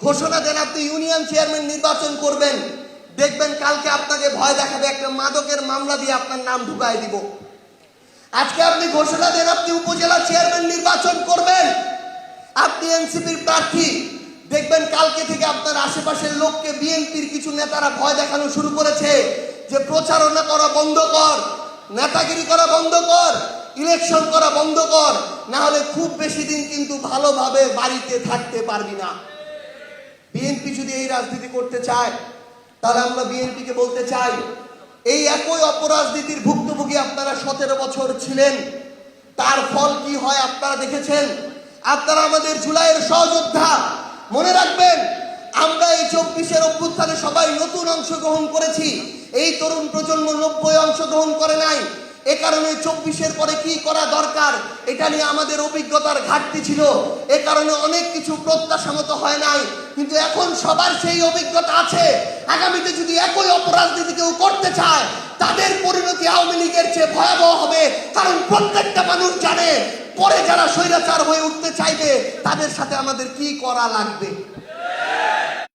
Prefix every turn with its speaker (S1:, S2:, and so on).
S1: ঘোষণা দেন আপনি union chairman নির্বাচন করবেন, দেখবেন কালকে আপনাকে ভয় দেখাবে, একটা মাদকের মামলা দিয়ে আপনার নাম ঢুকায় দিব। আজকে আপনি ঘোষণা দেন আপনি উপজেলা চেয়ারম্যান নির্বাচন করবেন, আপনি এনসিপির প্রার্থী, দেখবেন কালকে থেকে আপনার আশেপাশের লোককে বিএনপির কিছু নেতারা ভয় দেখানো শুরু করেছে যে প্রচারণা করা বন্ধ কর, নেতাগিরি করা বন্ধ কর, ইলেকশন করা বন্ধ কর, না হলে খুব বেশি দিন কিন্তু ভালোভাবে বাড়িতে থাকতে পারবি না। বিএনপি যদি এই রাজনীতি করতে চায়, তাহলে আমরা বিএনপিকে বলতে চাই, এই একই অপরাজনীতির ভুক্তভোগী আপনারা 17 বছর ছিলেন, তার ফল কি হয় আপনারা দেখেছেন। আপনারা আমাদের জুলাইয়ের সহযোদ্ধা, মনে রাখবেন আমরা এই 24-এর অভ্যুত্থানে সবাই নতুন অংশগ্রহণ করেছি, এই তরুণ প্রজন্ম 90 অংশগ্রহণ করে নাই। এ কারণে 24-এর পরে কি করা দরকার এটা নিয়ে আমাদের অভিজ্ঞতার ঘাটতি ছিল, এ কারণে অনেক কিছু প্রত্যাশা মতো হয় নাই। কিন্তু এখন সবার সেই অভিজ্ঞতা আছে, আগামীতে যদি একই অপরাজনীতি কেউ করতে চায় তাদের পরিণতি আওয়ামী লীগের চেয়ে ভয়াবহ হবে। কারণ প্রত্যেকটা মানুষ জানে পরে যারা স্বৈরাচার হয়ে উঠতে চাইবে তাদের সাথে আমাদের কি করা লাগবে।